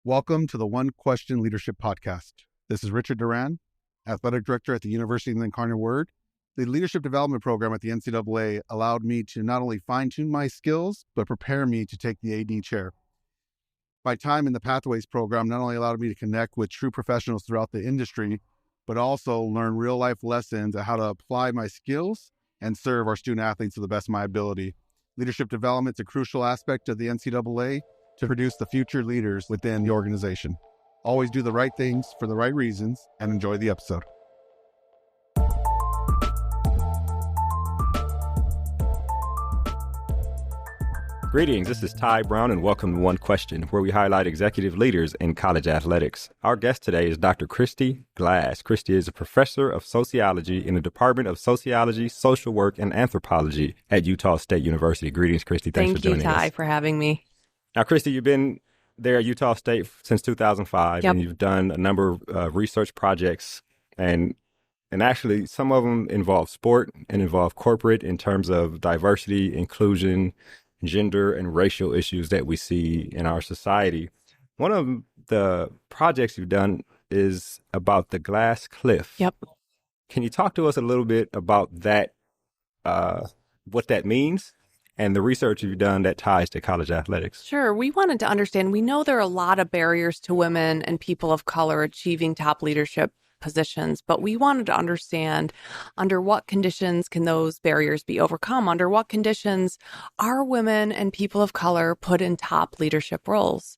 Welcome to the One Question Leadership Podcast. This is Richard Duran, Athletic Director at the University of the Incarnate Word. The Leadership Development Program at the NCAA allowed me to not only fine-tune my skills, but prepare me to take the AD chair. My time in the Pathways program not only allowed me to connect with true professionals throughout the industry, but also learn real-life lessons on how to apply my skills and serve our student athletes to the best of my ability. Leadership development is a crucial aspect of the NCAA to produce the future leaders within the organization. Always do the right things for the right reasons and enjoy the episode. Greetings, this is Ty Brown and welcome to One Question, where we highlight executive leaders in college athletics. Our guest today is Dr. Christy Glass. Christy is a professor of sociology in the Department of Sociology, Social Work, and Anthropology at Utah State University. Greetings, Christy. Thanks for joining us. Thank you, Ty, for having me. Now, Christy, you've been there at Utah State since 2005, Yep. and you've done a number of research projects, and actually some of them involve sport and involve corporate in terms of diversity, inclusion, gender, and racial issues that we see in our society. One of the projects you've done is about the glass cliff. Yep. Can you talk to us a little bit about that, what that means, and the research you've done that ties to college athletics? Sure. We wanted to understand, we know there are a lot of barriers to women and people of color achieving top leadership positions, but we wanted to understand under what conditions can those barriers be overcome? Under what conditions are women and people of color put in top leadership roles?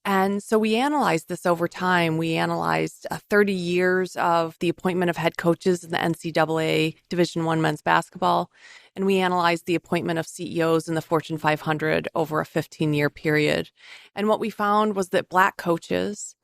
And so we analyzed this over time. We analyzed 30 years of the appointment of head coaches in the NCAA Division I men's basketball, and we analyzed the appointment of CEOs in the Fortune 500 over a 15-year period. And what we found was that Black coaches,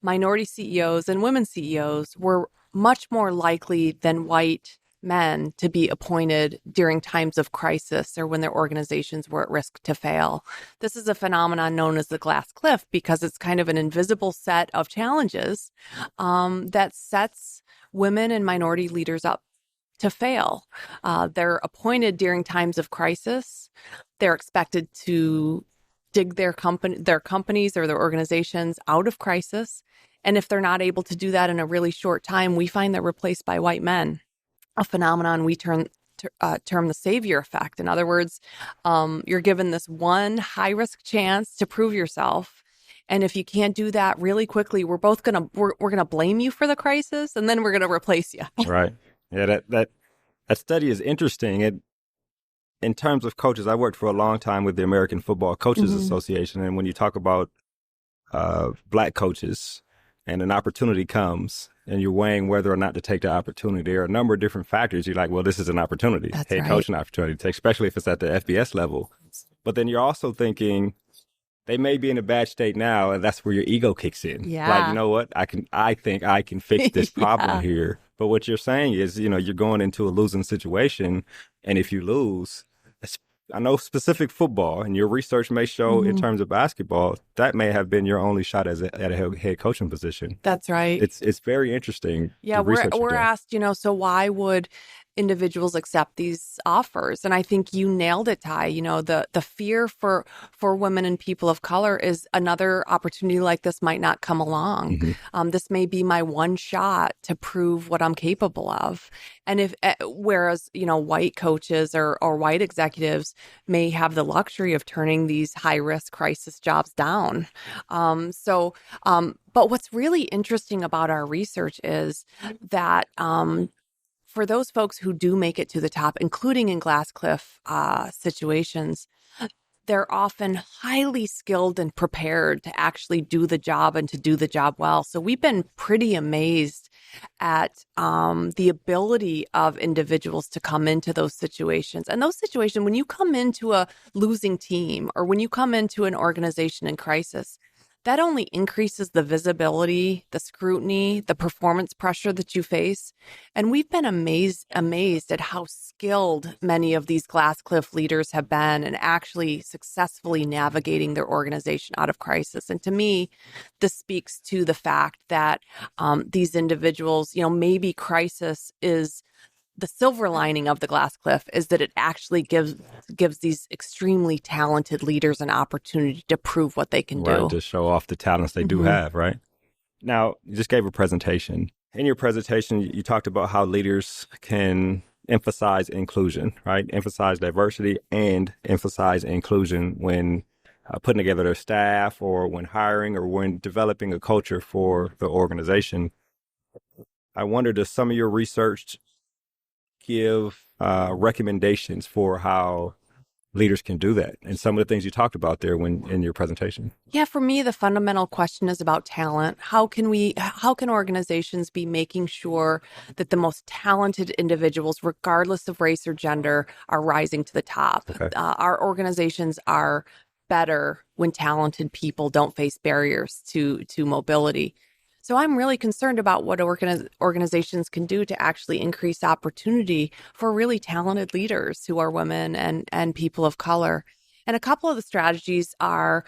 minority CEOs, and women CEOs were much more likely than white men to be appointed during times of crisis or when their organizations were at risk to fail. This is a phenomenon known as the glass cliff because it's kind of an invisible set of challenges that sets women and minority leaders up to fail. They're appointed during times of crisis. They're expected to dig their companies or their organizations out of crisis. And if they're not able to do that in a really short time, we find they're replaced by white men, a phenomenon we term the savior effect. In other words, you're given this one high-risk chance to prove yourself. And if you can't do that really quickly, we're gonna blame you for the crisis, and then we're gonna replace you. Right. Yeah, that study is interesting. In terms of coaches, I worked for a long time with the American Football Coaches Association, and when you talk about Black coaches and an opportunity comes and you're weighing whether or not to take the opportunity, there are a number of different factors. You're like, well, this is an opportunity, That's head right. coaching opportunity, to take, especially if it's at the FBS level. But then you're also thinking they may be in a bad state now, and that's where your ego kicks in. Yeah. Like, you know what? I think I can fix this problem Yeah. here. But what you're saying is, you're going into a losing situation, and if you lose, I know specific football, and your research may show in terms of basketball, that may have been your only shot at a head coaching position. That's right. It's very interesting. Yeah, the research you're we're doing. asked, so why would individuals accept these offers? And I think you nailed it, Ty. The fear for women and people of color is another opportunity like this might not come along. This may be my one shot to prove what I'm capable of. And whereas, white coaches or white executives may have the luxury of turning these high-risk crisis jobs down. But what's really interesting about our research is that for those folks who do make it to the top, including in glass cliff situations, they're often highly skilled and prepared to actually do the job and to do the job well. So we've been pretty amazed at the ability of individuals to come into those situations. And those situations, when you come into a losing team or when you come into an organization in crisis, that only increases the visibility, the scrutiny, the performance pressure that you face. And we've been amazed at how skilled many of these glass cliff leaders have been in actually successfully navigating their organization out of crisis. And to me, this speaks to the fact that these individuals, maybe crisis is the silver lining of the glass cliff is that it actually gives these extremely talented leaders an opportunity to prove what they can do. To show off the talents they do have, right? Now, you just gave a presentation. In your presentation, you talked about how leaders can emphasize inclusion, right? Emphasize diversity and emphasize inclusion when putting together their staff or when hiring or when developing a culture for the organization. I wonder, does some of your research give recommendations for how leaders can do that? And some of the things you talked about there in your presentation. Yeah, for me, the fundamental question is about talent. How can organizations be making sure that the most talented individuals, regardless of race or gender, are rising to the top? Okay. Our organizations are better when talented people don't face barriers to mobility. So I'm really concerned about what organizations can do to actually increase opportunity for really talented leaders who are women and people of color. And a couple of the strategies are,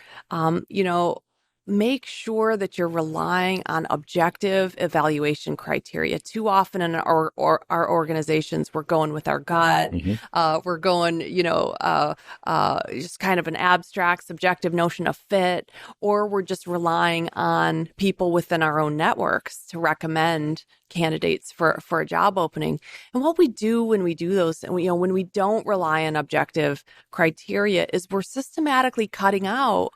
make sure that you're relying on objective evaluation criteria. Too often in our organizations, we're going with our gut. We're going, just kind of an abstract, subjective notion of fit, or we're just relying on people within our own networks to recommend candidates for a job opening. And what we do when we do those, when we don't rely on objective criteria, is we're systematically cutting out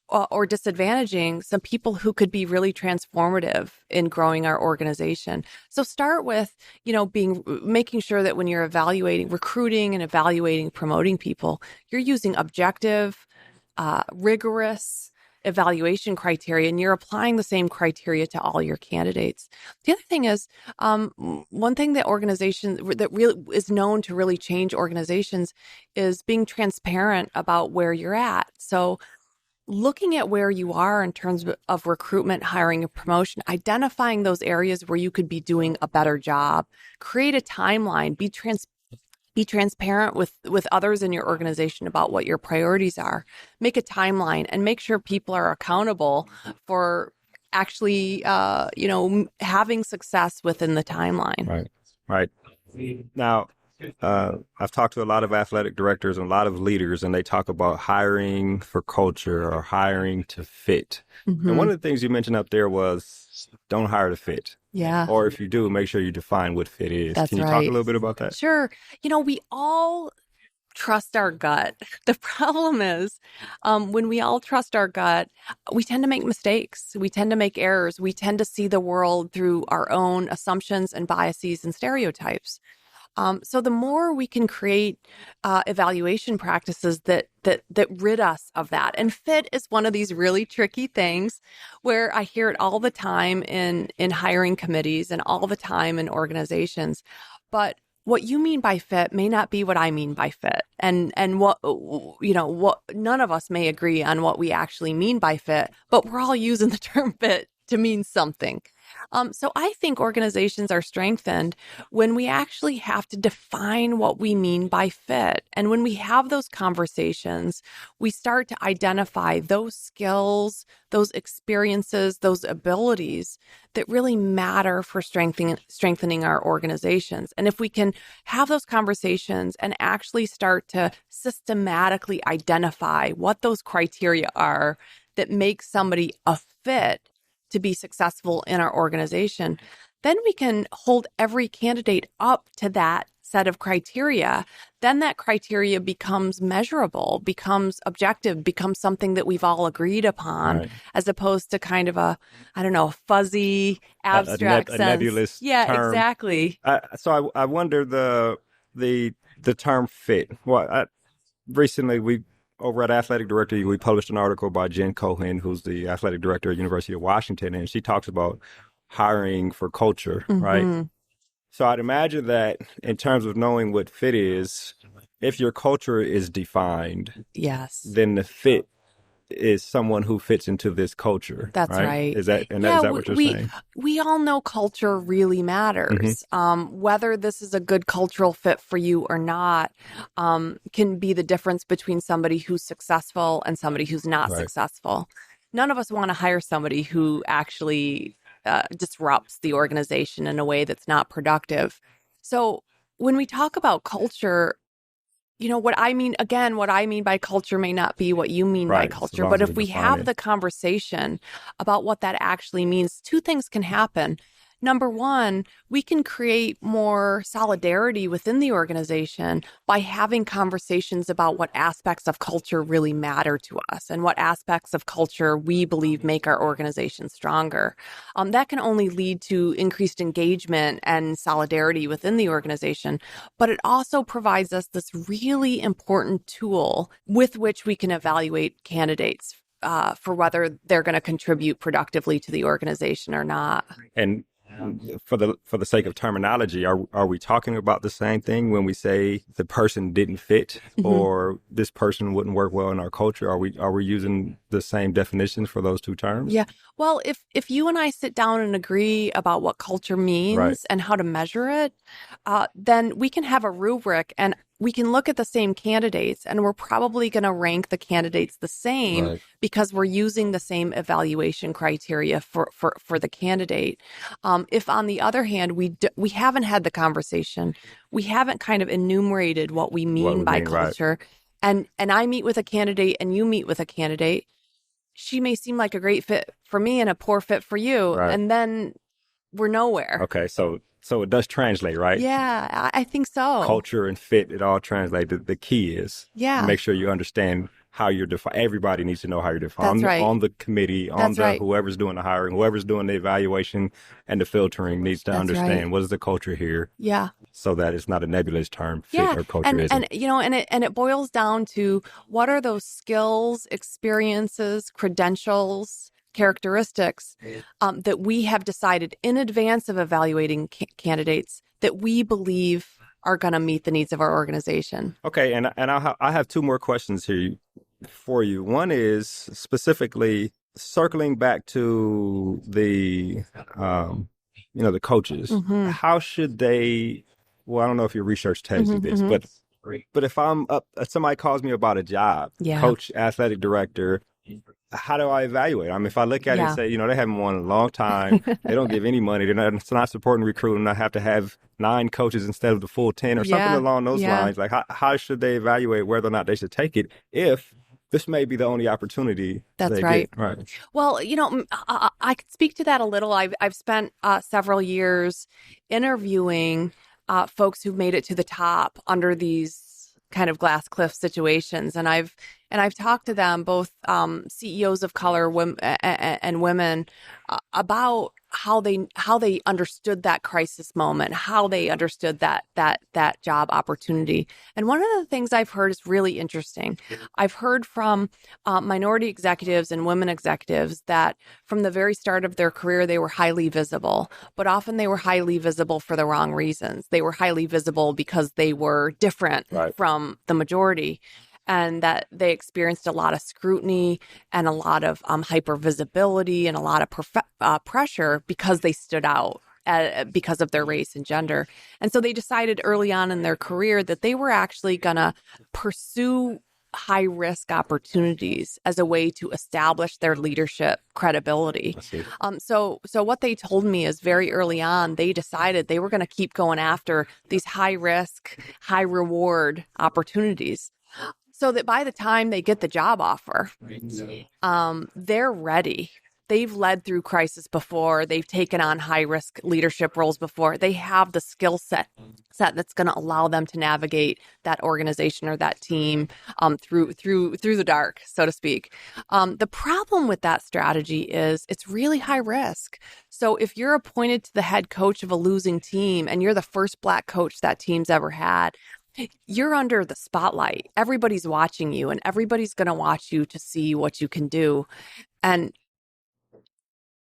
or disadvantaging some people who could be really transformative in growing our organization. So start with, making sure that when you're evaluating, recruiting and evaluating, promoting people, you're using objective, rigorous evaluation criteria, and you're applying the same criteria to all your candidates. The other thing is, one thing that really is known to really change organizations is being transparent about where you're at. So looking at where you are in terms of recruitment, hiring, and promotion, identifying those areas where you could be doing a better job, create a timeline, be transparent with others in your organization about what your priorities are, make a timeline, and make sure people are accountable for actually, having success within the timeline. Right. Now, I've talked to a lot of athletic directors and a lot of leaders, and they talk about hiring for culture or hiring to fit. And one of the things you mentioned up there was don't hire to fit. Yeah. Or if you do, make sure you define what fit is. That's Can you right. talk a little bit about that? Sure. We all trust our gut. The problem is when we all trust our gut, we tend to make mistakes. We tend to make errors. We tend to see the world through our own assumptions and biases and stereotypes. So the more we can create evaluation practices that rid us of that. And fit is one of these really tricky things where I hear it all the time in hiring committees and all the time in organizations. But what you mean by fit may not be what I mean by fit. And what none of us may agree on what we actually mean by fit, but we're all using the term fit to mean something. So I think organizations are strengthened when we actually have to define what we mean by fit. And when we have those conversations, we start to identify those skills, those experiences, those abilities that really matter for strengthening our organizations. And if we can have those conversations and actually start to systematically identify what those criteria are that make somebody a fit to be successful in our organization, then we can hold every candidate up to that set of criteria. Then that criteria becomes measurable, becomes objective, becomes something that we've all agreed upon, right, as opposed to kind of a fuzzy, abstract sense. A nebulous yeah, term. Exactly. So I wonder the term fit. Well, recently over at Athletic Director, we published an article by Jen Cohen, who's the athletic director at University of Washington, and she talks about hiring for culture, right? So I'd imagine that in terms of knowing what fit is, if your culture is defined, yes, then the fit is someone who fits into this culture. That's right. Is that what you're saying? We all know culture really matters. Whether this is a good cultural fit for you or not can be the difference between somebody who's successful and somebody who's not successful. None of us want to hire somebody who actually disrupts the organization in a way that's not productive. So when we talk about culture, what I mean by culture may not be what you mean by Right. So culture, long but as if we we define have it. the conversation about what that actually means, two things can happen. Number one, we can create more solidarity within the organization by having conversations about what aspects of culture really matter to us and what aspects of culture we believe make our organization stronger. That can only lead to increased engagement and solidarity within the organization, but it also provides us this really important tool with which we can evaluate candidates for whether they're going to contribute productively to the organization or not. And for the sake of terminology, are we talking about the same thing when we say the person didn't fit or this person wouldn't work well in our culture? Are we using the same definitions for those two terms? Yeah. Well, if you and I sit down and agree about what culture means Right. and how to measure it, then we can have a rubric and we can look at the same candidates, and we're probably going to rank the candidates the same Right. because we're using the same evaluation criteria for the candidate. If on the other hand, we haven't had the conversation, we haven't kind of enumerated what we What mean we by mean, right. culture, and I meet with a candidate and you meet with a candidate, she may seem like a great fit for me and a poor fit for you. Right. And then we're nowhere. Okay, so it does translate, right? Yeah, I think so. Culture and fit, it all translates. The key is make sure you understand how you're defined. Everybody needs to know how you're defined. That's right. On the committee, whoever's doing the hiring, whoever's doing the evaluation and the filtering needs to understand what is the culture here. Yeah. So that it's not a nebulous term, fit or culture isn't. And it boils down to what are those skills, experiences, credentials, characteristics that we have decided in advance of evaluating candidates that we believe are going to meet the needs of our organization. Okay, and I have two more questions here for you. One is specifically circling back to the the coaches. How should they? Well, I don't know if your research tells you this, but if somebody calls me about a job, coach, athletic director, how do I evaluate? I mean, if I look at it and say, they haven't won in a long time, they don't give any money, it's not supporting recruiting, I have to have 9 coaches instead of the full 10 or something along those lines. Like, how should they evaluate whether or not they should take it if this may be the only opportunity That's they right. get? Right. Well, I could speak to that a little. I've spent several years interviewing folks who've made it to the top under these kind of glass cliff situations, and I've talked to them, both CEOs of color and women, about how they understood that crisis moment, how they understood that job opportunity. And one of the things I've heard is really interesting. I've heard from minority executives and women executives that from the very start of their career, they were highly visible, but often they were highly visible for the wrong reasons. They were highly visible because they were different from the majority, and that they experienced a lot of scrutiny and a lot of hypervisibility and a lot of pressure because they stood out because of their race and gender. And so they decided early on in their career that they were actually going to pursue high-risk opportunities as a way to establish their leadership credibility. So what they told me is very early on, they decided they were going to keep going after these high-risk, high-reward opportunities, so that by the time they get the job offer, they're ready. They've led through crisis before. They've taken on high-risk leadership roles before. They have the skill set that's going to allow them to navigate that organization or that team through the dark, so to speak. The problem with that strategy is it's really high risk. So if you're appointed to the head coach of a losing team and you're the first Black coach that team's ever had, you're under the spotlight. Everybody's watching you, and everybody's going to watch you to see what you can do. And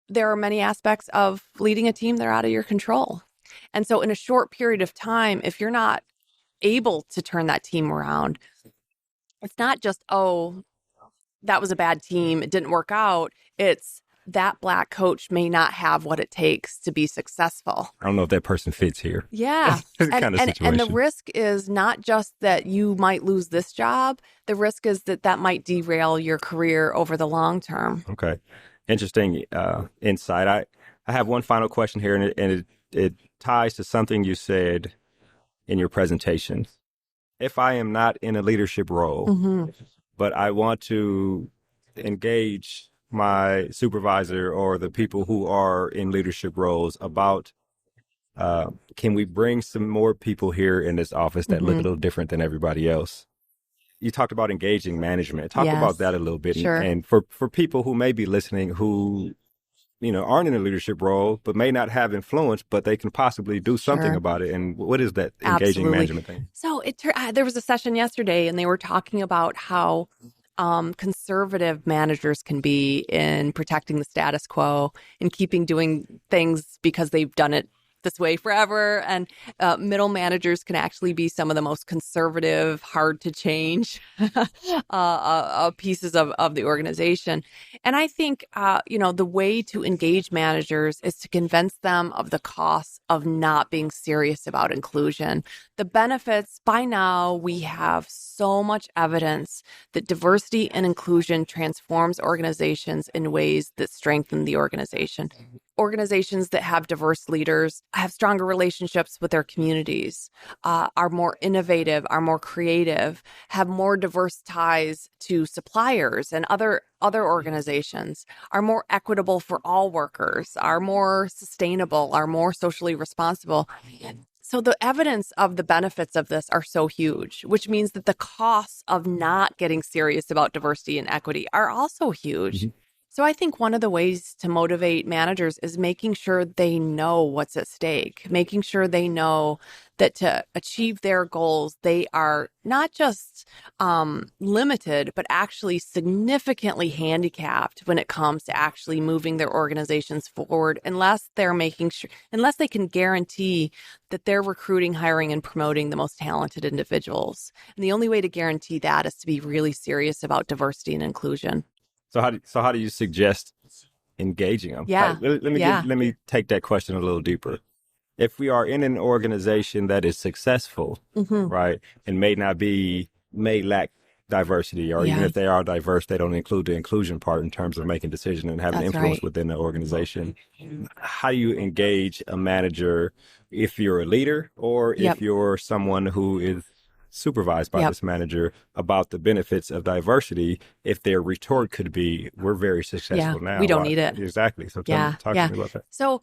there are many aspects of leading a team that are out of your control. And so in a short period of time, if you're not able to turn that team around, it's not just, oh, that was a bad team, it didn't work out. It's that Black coach may not have what it takes to be successful. I don't know if that person fits here. Yeah. kind of situation. And the risk is not just that you might lose this job. The risk is that might derail your career over the long term. Okay. Interesting insight. I have one final question here, and it ties to something you said in your presentation. If I am not in a leadership role, but I want to engage my supervisor or the people who are in leadership roles about, can we bring some more people here in this office that look a little different than everybody else? You talked about engaging management. Talk about that a little bit. Sure. And for people who may be listening who, aren't in a leadership role, but may not have influence, but they can possibly do something about it. And what is that engaging management thing? So there was a session yesterday, and they were talking about how conservative managers can be in protecting the status quo and doing things because they've done it this way forever. And middle managers can actually be some of the most conservative, hard to change pieces of the organization. And I think, the way to engage managers is to convince them of the costs of not being serious about inclusion. The benefits, by now, we have so much evidence that diversity and inclusion transforms organizations in ways that strengthen the organization. Organizations that have diverse leaders have stronger relationships with their communities, are more innovative, are more creative, have more diverse ties to suppliers and other organizations, are more equitable for all workers, are more sustainable, are more socially responsible. So the evidence of the benefits of this are so huge, which means that the costs of not getting serious about diversity and equity are also huge. So I think one of the ways to motivate managers is making sure they know what's at stake, making sure they know that to achieve their goals, they are not just limited, but actually significantly handicapped when it comes to actually moving their organizations forward, unless they can guarantee that they're recruiting, hiring, and promoting the most talented individuals. And the only way to guarantee that is to be really serious about diversity and inclusion. So how do you suggest engaging them? Yeah. Let me take that question a little deeper. If we are in an organization that is successful, right, and may lack diversity, or even if they are diverse, they don't include the inclusion part in terms of making decisions and having influence within the organization. How do you engage a manager if you're a leader or if you're someone who is supervised by this manager about the benefits of diversity, if their retort could be, we're very successful now. We don't need it. Exactly. So talk to me about that. So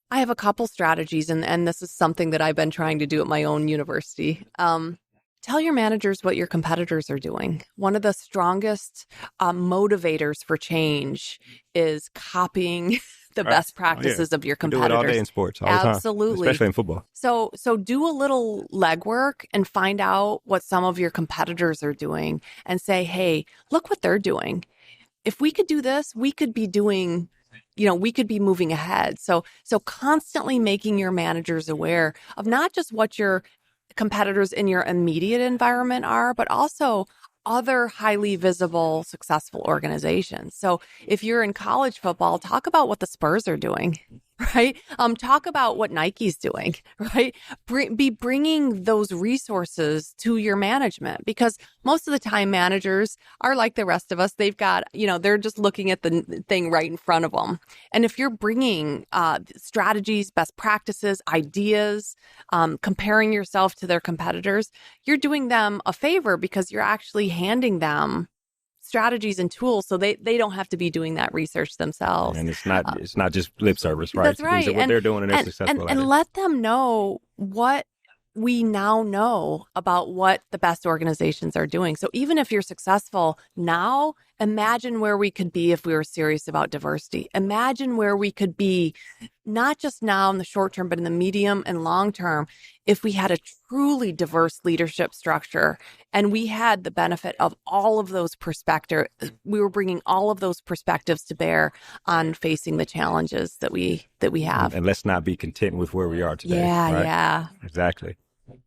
I have a couple strategies, and this is something that I've been trying to do at my own university. Tell your managers what your competitors are doing. One of the strongest motivators for change is copying the best practices of your competitors. We do it all day in sports, all the time. Absolutely. Especially in football. So do a little legwork and find out what some of your competitors are doing and say, hey, look what they're doing. If we could do this, we could be doing, we could be moving ahead. So constantly making your managers aware of not just what your competitors in your immediate environment are, but also other highly visible, successful organizations. So if you're in college football, talk about what the Spurs are doing, right? Talk about what Nike's doing, right? Be bringing those resources to your management, because most of the time managers are like the rest of us. They've got, they're just looking at the thing right in front of them. And if you're bringing strategies, best practices, ideas, comparing yourself to their competitors, you're doing them a favor because you're actually handing them strategies and tools so they don't have to be doing that research themselves. And it's not just lip service, right? That's right. These are what they're doing, and they're successful at it. And let them know what we now know about what the best organizations are doing. So even if you're successful now, imagine where we could be if we were serious about diversity. Imagine where we could be, not just now in the short term, but in the medium and long term, if we had a truly diverse leadership structure and we had the benefit of all of those perspectives. We were bringing all of those perspectives to bear on facing the challenges that we have. And let's not be content with where we are today. Yeah. Exactly.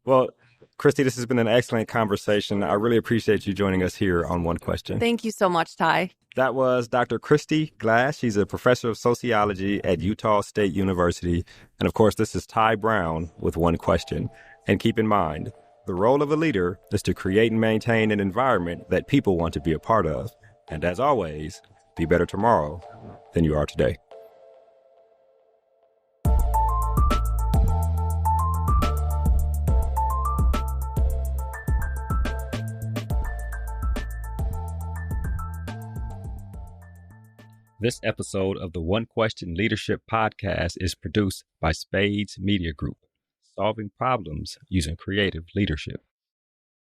Well, Christy, this has been an excellent conversation. I really appreciate you joining us here on One Question. Thank you so much, Ty. That was Dr. Christy Glass. She's a professor of sociology at Utah State University. And of course, this is Ty Brown with One Question. And keep in mind, the role of a leader is to create and maintain an environment that people want to be a part of. And as always, be better tomorrow than you are today. This episode of the One Question Leadership Podcast is produced by Spades Media Group, solving problems using creative leadership.